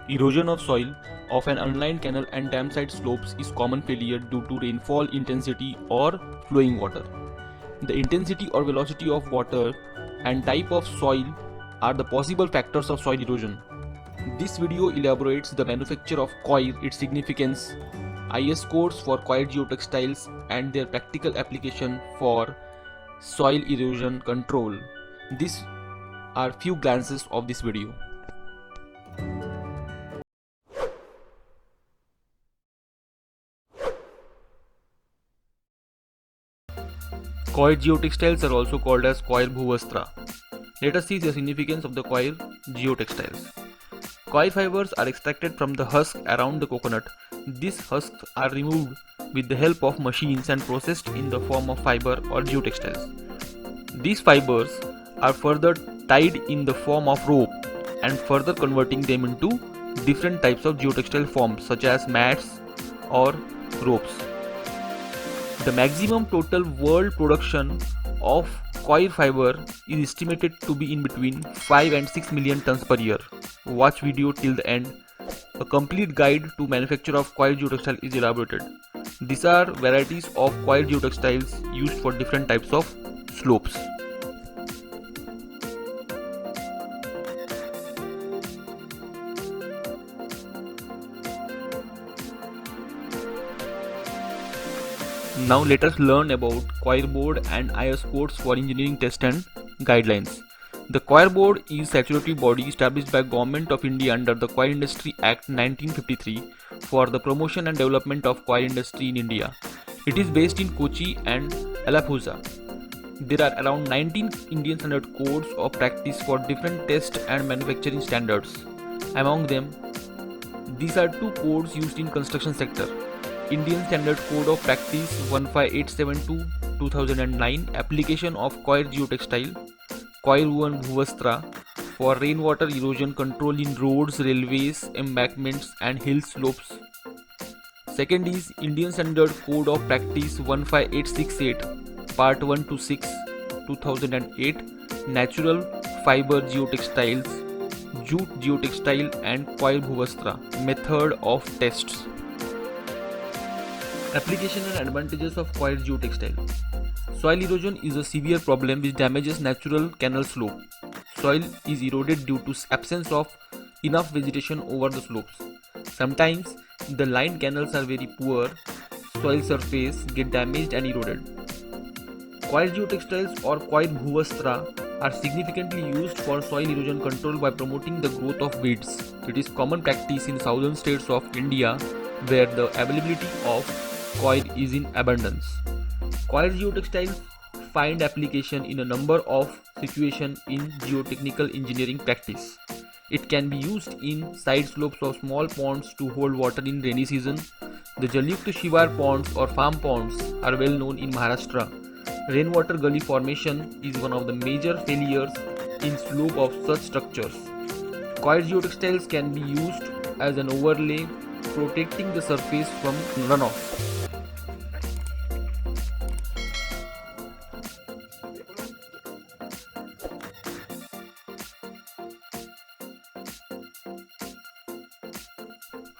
Erosion of soil of an unlined canal and dam side slopes is common failure due to rainfall intensity or flowing water. The intensity or velocity of water and type of soil are the possible factors of soil erosion. This video elaborates the manufacture of coir, its significance, IS codes for coir geotextiles and their practical application for soil erosion control. These are few glances of this video. Coir geotextiles are also called as coir bhuvastra. Let us see the significance of the coir geotextiles. Coir fibers are extracted from the husk around the coconut. These husks are removed with the help of machines and processed in the form of fiber or geotextiles. These fibers are further tied in the form of rope and further converting them into different types of geotextile forms such as mats or ropes. The maximum total world production of coir fiber is estimated to be in between 5 and 6 million tons per year. Watch video till the end. A complete guide to manufacture of coir geotextile is elaborated. These are varieties of coir geotextiles used for different types of slopes. Now let us learn about Coir Board and IS codes for engineering test and guidelines. The Coir Board is a statutory body established by Government of India under the Coir Industry Act 1953 for the promotion and development of coir industry in India. It is based in Kochi and Alappuzha. There are around 19 Indian standard codes of practice for different test and manufacturing standards. Among them, these are two codes used in construction sector. Indian Standard Code of Practice 15872-2009 application of coir geotextile, coir bhuvastra for rainwater erosion control in roads, railways, embankments and hill slopes. Second is Indian Standard Code of Practice 15868 Part 1 to 6 2008 Natural Fiber Geotextiles, Jute Geotextile and coir bhuvastra method of tests. Application and advantages of coir geotextile. Soil erosion is a severe problem which damages natural canal slope. Soil is eroded due to absence of enough vegetation over the slopes. Sometimes the lined canals are very poor, soil surface get damaged and eroded. Coir geotextiles or coir bhuvastra are significantly used for soil erosion control by promoting the growth of weeds. It is common practice in southern states of India where the availability of coir is in abundance. Coir geotextiles find application in a number of situations in geotechnical engineering practice. It can be used in side slopes of small ponds to hold water in rainy season. The Jalyukt Shivar ponds or farm ponds are well known in Maharashtra. Rainwater gully formation is one of the major failures in slope of such structures. Coir geotextiles can be used as an overlay protecting the surface from runoff.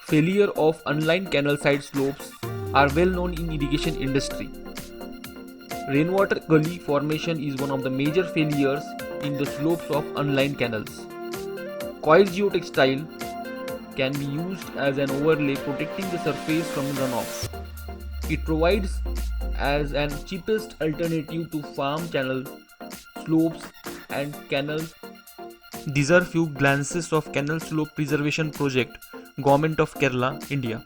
Failure of unlined canal side slopes are well known in irrigation industry. Rainwater gully formation is one of the major failures in the slopes of unlined canals. Coir geotextile can be used as an overlay protecting the surface from runoff. It provides as an cheapest alternative to farm channel slopes and canals. These are few glances of canal slope preservation project, Government of Kerala, India.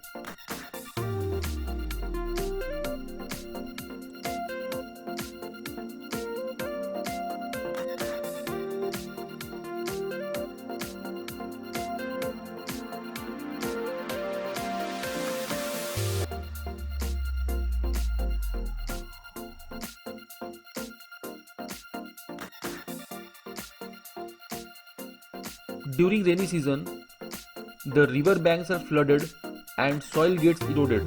During rainy season, the river banks are flooded and soil gets eroded.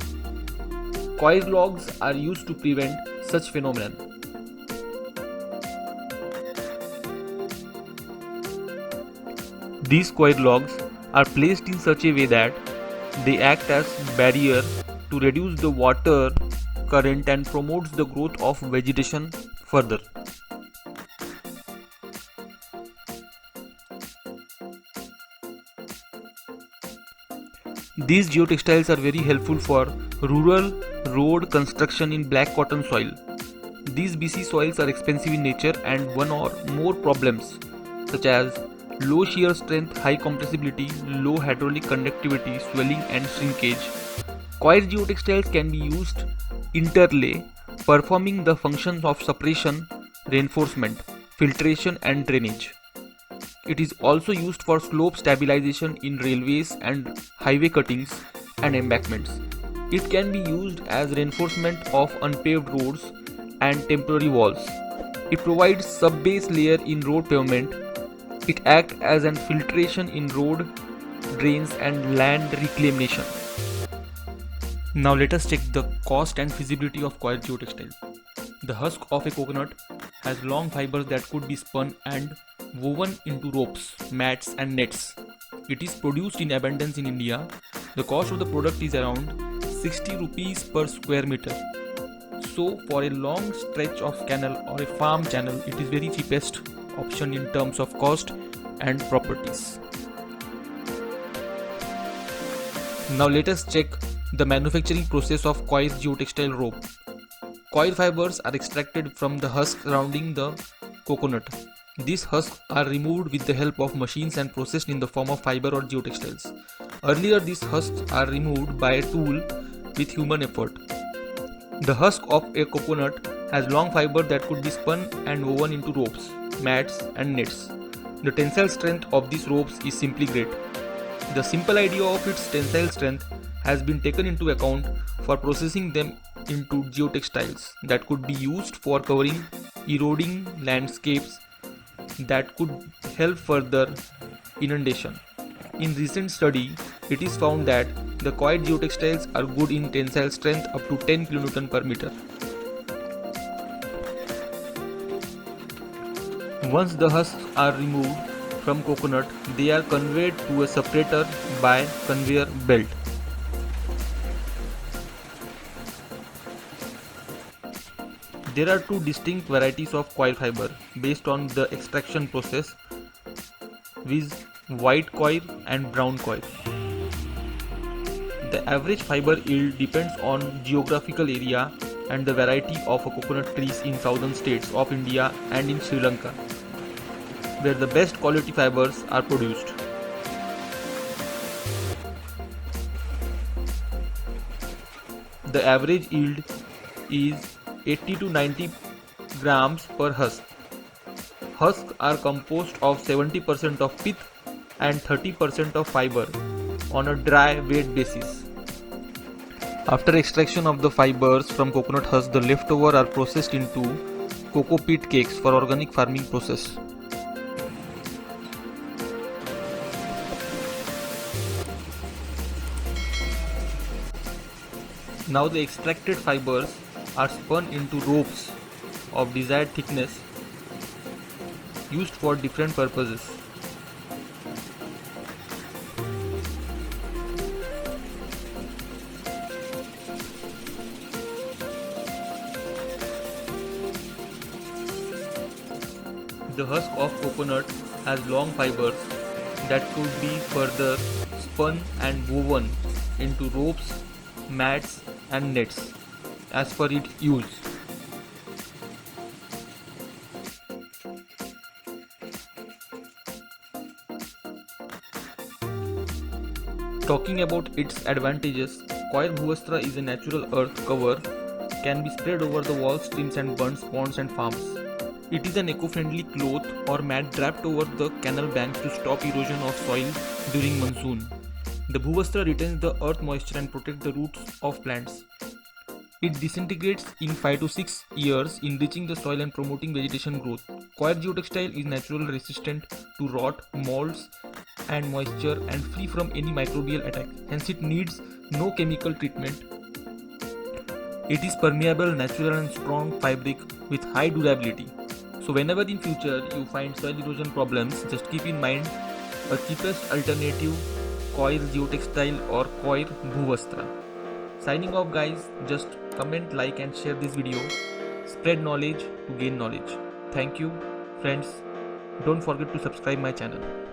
Coir logs are used to prevent such phenomenon. These coir logs are placed in such a way that they act as barrier to reduce the water current and promotes the growth of vegetation further. These geotextiles are very helpful for rural road construction in black cotton soil. These BC soils are expensive in nature and one or more problems such as low shear strength, high compressibility, low hydraulic conductivity, swelling and shrinkage. Coir geotextiles can be used interlay, performing the functions of suppression, reinforcement, filtration and drainage. It is also used for slope stabilization in railways and highway cuttings and embankments. It can be used as reinforcement of unpaved roads and temporary walls. It provides sub-base layer in road pavement. It acts as an filtration in road drains and land reclamation. Now let us check the cost and feasibility of coir geotextile. The husk of a coconut has long fibers that could be spun and woven into ropes, mats and nets. It is produced in abundance in India. The cost of the product is around 60 rupees per square meter. So for a long stretch of canal or a farm channel, it is very cheapest option in terms of cost and properties. Now let us check the manufacturing process of coir geotextile rope. Coir fibers are extracted from the husk surrounding the coconut. These husks are removed with the help of machines and processed in the form of fiber or geotextiles. Earlier, these husks are removed by a tool with human effort. The husk of a coconut has long fiber that could be spun and woven into ropes, mats and nets. The tensile strength of these ropes is simply great. The simple idea of its tensile strength has been taken into account for processing them into geotextiles that could be used for covering eroding landscapes that could help further inundation. In recent study, it is found that the coir geotextiles are good in tensile strength up to 10 kN per meter. Once the husks are removed from coconut, they are conveyed to a separator by conveyor belt. There are two distinct varieties of coir fiber based on the extraction process, viz. White coir and brown coir. The average fiber yield depends on geographical area and the variety of coconut trees in southern states of India and in Sri Lanka, where the best quality fibers are produced. The average yield is 80 to 90 grams per husk. Husks are composed of 70% of pith and 30% of fiber on a dry weight basis. After extraction of the fibers from coconut husk, the leftover are processed into cocoa peat cakes for organic farming process. Now the extracted fibers are spun into ropes of desired thickness used for different purposes. The husk of coconut has long fibers that could be further spun and woven into ropes, mats and nets as per its use. Talking about its advantages, coir bhuvastra is a natural earth cover, can be spread over the walls, streams and bunds, ponds and farms. It is an eco-friendly cloth or mat draped over the canal banks to stop erosion of soil during monsoon. The bhuvastra retains the earth moisture and protects the roots of plants. It disintegrates in 5 to 6 years, enriching the soil and promoting vegetation growth. Coir geotextile is naturally resistant to rot, molds and moisture and free from any microbial attack. Hence it needs no chemical treatment. It is permeable, natural and strong fabric with high durability. So whenever in future you find soil erosion problems, just keep in mind a cheapest alternative Coir Geotextile or Coir Bhuvastra. Signing off guys, just comment, like and share this video. Spread knowledge to gain knowledge. Thank you friends. Don't forget to subscribe my channel.